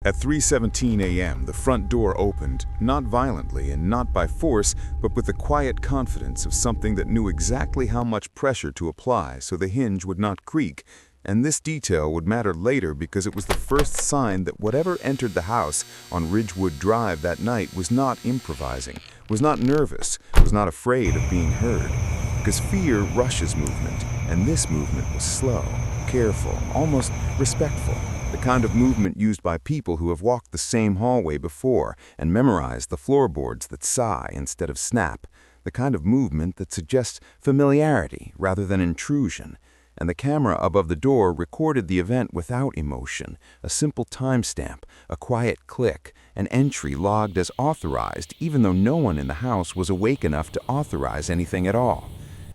At 3:17 a.m., the front door opened, not violently and not by force, but with the quiet confidence of something that knew exactly how much pressure to apply so the hinge would not creak. And this detail would matter later because it was the first sign that whatever entered the house on Ridgewood Drive that night was not improvising, was not nervous, was not afraid of being heard. Because fear rushes movement, and this movement was slow, careful, almost respectful. The kind of movement used by people who have walked the same hallway before and memorized the floorboards that sigh instead of snap. The kind of movement that suggests familiarity rather than intrusion. And the camera above the door recorded the event without emotion, a simple timestamp, a quiet click, an entry logged as authorized even though no one in the house was awake enough to authorize anything at all.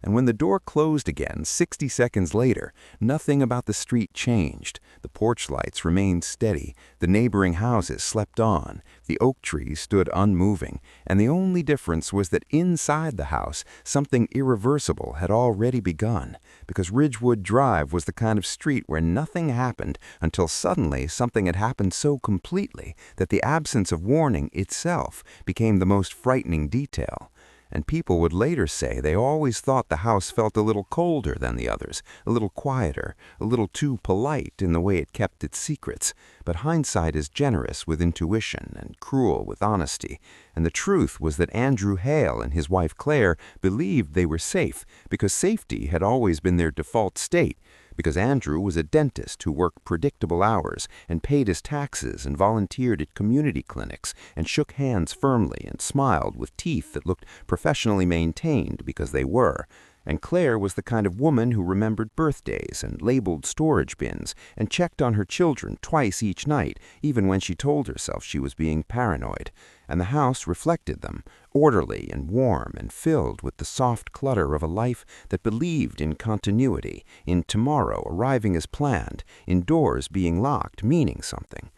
And when the door closed again 60 seconds later, nothing about the street changed. The porch lights remained steady, the neighboring houses slept on, the oak trees stood unmoving, and the only difference was that inside the house, something irreversible had already begun, because Ridgewood Drive was the kind of street where nothing happened until suddenly something had happened so completely that the absence of warning itself became the most frightening detail. And people would later say they always thought the house felt a little colder than the others, a little quieter, a little too polite in the way it kept its secrets. But hindsight is generous with intuition and cruel with honesty. And the truth was that Andrew Hale and his wife Claire believed they were safe because safety had always been their default state. Because Andrew was a dentist who worked predictable hours and paid his taxes and volunteered at community clinics and shook hands firmly and smiled with teeth that looked professionally maintained because they were. And Claire was the kind of woman who remembered birthdays and labeled storage bins and checked on her children twice each night, even when she told herself she was being paranoid. And the house reflected them, orderly and warm and filled with the soft clutter of a life that believed in continuity, in tomorrow arriving as planned, in doors being locked meaning something.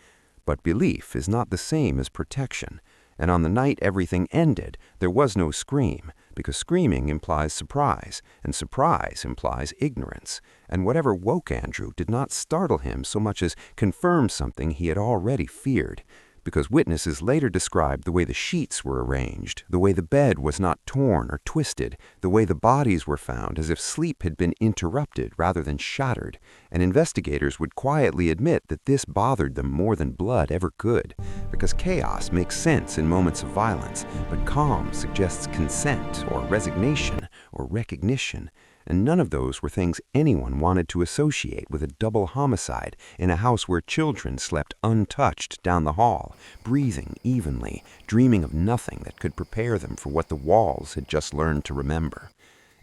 But belief is not the same as protection. And on the night everything ended, there was no scream, because screaming implies surprise, and surprise implies ignorance. And whatever woke Andrew did not startle him so much as confirm something he had already feared. Because witnesses later described the way the sheets were arranged, the way the bed was not torn or twisted, the way the bodies were found as if sleep had been interrupted rather than shattered. And investigators would quietly admit that this bothered them more than blood ever could. Because chaos makes sense in moments of violence, but calm suggests consent or resignation or recognition. And none of those were things anyone wanted to associate with a double homicide in a house where children slept untouched down the hall, breathing evenly, dreaming of nothing that could prepare them for what the walls had just learned to remember.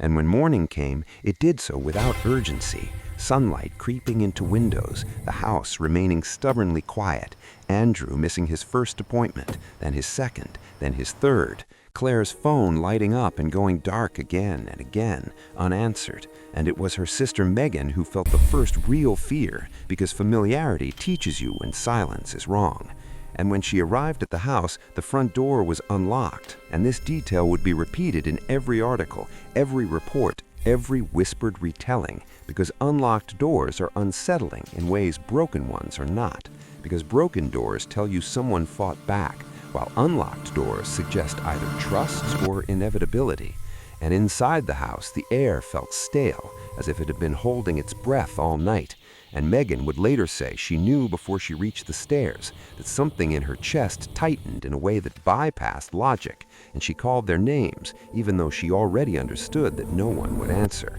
And when morning came, it did so without urgency, sunlight creeping into windows, the house remaining stubbornly quiet, Andrew missing his first appointment, then his second, then his third, Claire's phone lighting up and going dark again and again, unanswered, and it was her sister Megan who felt the first real fear, because familiarity teaches you when silence is wrong. And when she arrived at the house, the front door was unlocked, and this detail would be repeated in every article, every report, every whispered retelling, because unlocked doors are unsettling in ways broken ones are not, because broken doors tell you someone fought back, while unlocked doors suggest either trust or inevitability. And inside the house, the air felt stale, as if it had been holding its breath all night. And Megan would later say she knew before she reached the stairs that something in her chest tightened in a way that bypassed logic, and she called their names, even though she already understood that no one would answer.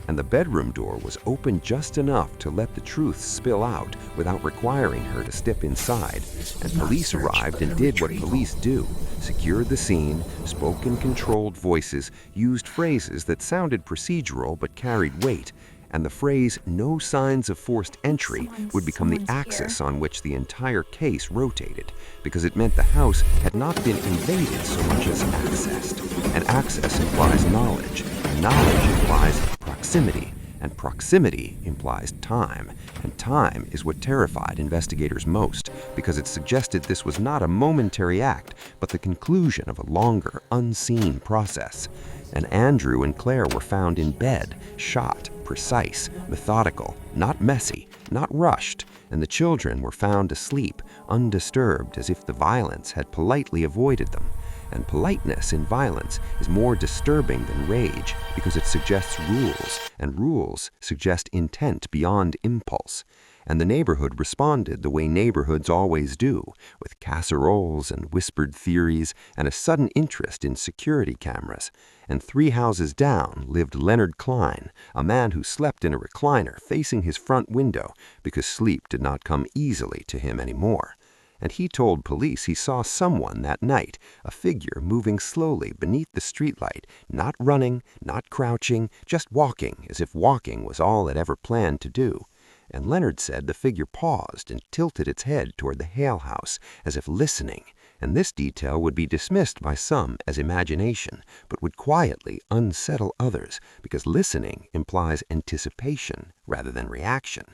And the bedroom door was open just enough to let the truth spill out without requiring her to step inside. And police arrived and did what police do, secured the scene, spoke in controlled voices, used phrases that sounded procedural but carried weight. And the phrase, "no signs of forced entry," would become the axis on which the entire case rotated, because it meant the house had not been invaded so much as accessed. And access implies knowledge, and knowledge implies proximity, and proximity implies time. And time is what terrified investigators most, because it suggested this was not a momentary act, but the conclusion of a longer, unseen process. and Andrew and Claire were found in bed, shot, precise, methodical, not messy, not rushed, and the children were found asleep, undisturbed, as if the violence had politely avoided them. And politeness in violence is more disturbing than rage because it suggests rules, and rules suggest intent beyond impulse. And the neighborhood responded the way neighborhoods always do, with casseroles and whispered theories and a sudden interest in security cameras. And 3 houses down lived Leonard Klein, a man who slept in a recliner facing his front window because sleep did not come easily to him anymore. And he told police he saw someone that night, a figure moving slowly beneath the streetlight, not running, not crouching, just walking as if walking was all it ever planned to do. And Leonard said the figure paused and tilted its head toward the Hale house, as if listening, and this detail would be dismissed by some as imagination, but would quietly unsettle others, because listening implies anticipation rather than reaction.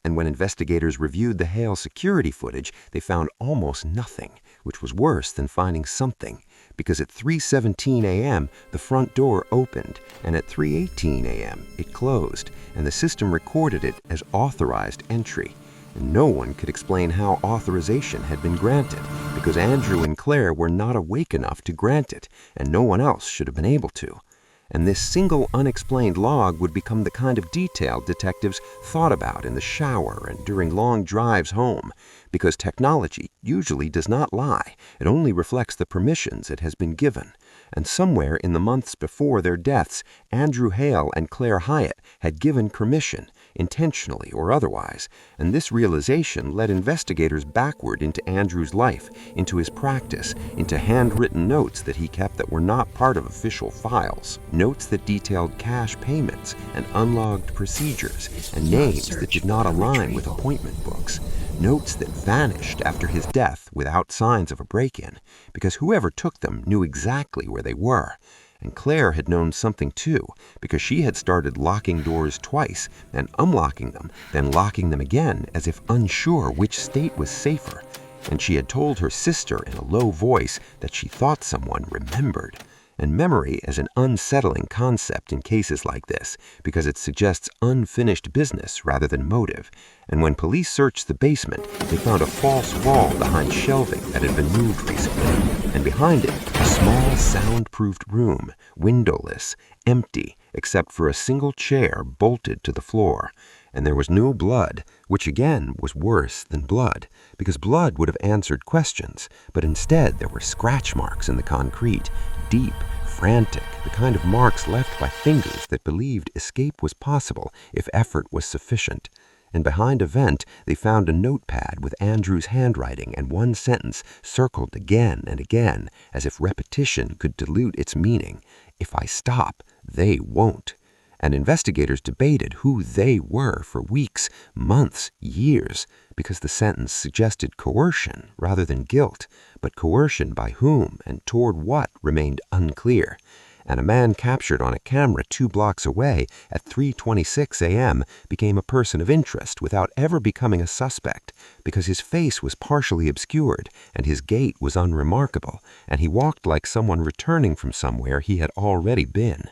And when investigators reviewed the Hale security footage, they found almost nothing, which was worse than finding something, because at 3:17 a.m. the front door opened, and at 3:18 a.m. it closed, and the system recorded it as authorized entry. And no one could explain how authorization had been granted, because Andrew and Claire were not awake enough to grant it, and no one else should have been able to. And this single unexplained log would become the kind of detail detectives thought about in the shower and during long drives home, because technology usually does not lie. It only reflects the permissions it has been given. And somewhere in the months before their deaths, Andrew Hale and Claire Hyatt had given permission, intentionally or otherwise, and this realization led investigators backward into Andrew's life, into his practice, into handwritten notes that he kept that were not part of official files, notes that detailed cash payments and unlogged procedures, and names that did not align with appointment books, notes that vanished after his death without signs of a break-in, because whoever took them knew exactly where they were. And Claire had known something too, because she had started locking doors twice, and unlocking them, then locking them again as if unsure which state was safer. And she had told her sister in a low voice that she thought someone remembered. And memory is an unsettling concept in cases like this, because it suggests unfinished business rather than motive. And when police searched the basement, they found a false wall behind shelving that had been moved recently, and behind it, a small soundproofed room, windowless, empty, except for a single chair bolted to the floor. And there was no blood, which again was worse than blood, because blood would have answered questions, but instead there were scratch marks in the concrete, deep, frantic, the kind of marks left by fingers that believed escape was possible if effort was sufficient. And behind a vent, they found a notepad with Andrew's handwriting and one sentence circled again and again, as if repetition could dilute its meaning. If I stop, they won't. And investigators debated who they were for weeks, months, years, because the sentence suggested coercion rather than guilt, but coercion by whom and toward what remained unclear. And a man captured on a camera 2 blocks away at 3:26 a.m. became a person of interest without ever becoming a suspect, because his face was partially obscured and his gait was unremarkable, and he walked like someone returning from somewhere he had already been.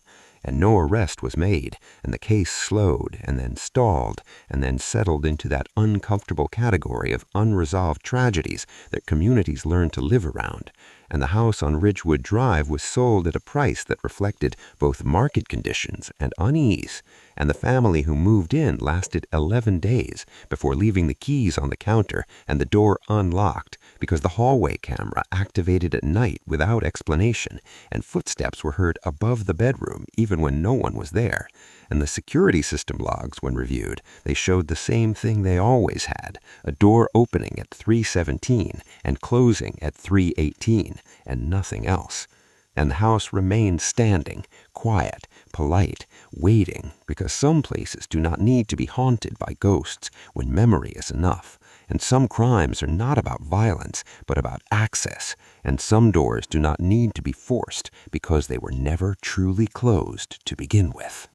And no arrest was made, and the case slowed and then stalled and then settled into that uncomfortable category of unresolved tragedies that communities learn to live around. And the house on Ridgewood Drive was sold at a price that reflected both market conditions and unease, and the family who moved in lasted 11 days before leaving the keys on the counter and the door unlocked, because the hallway camera activated at night without explanation, and footsteps were heard above the bedroom even when no one was there. And the security system logs, when reviewed, they showed the same thing they always had, a door opening at 3:17 and closing at 3:18, and nothing else. And the house remained standing, quiet, polite, waiting, because some places do not need to be haunted by ghosts when memory is enough. And some crimes are not about violence, but about access, and some doors do not need to be forced because they were never truly closed to begin with.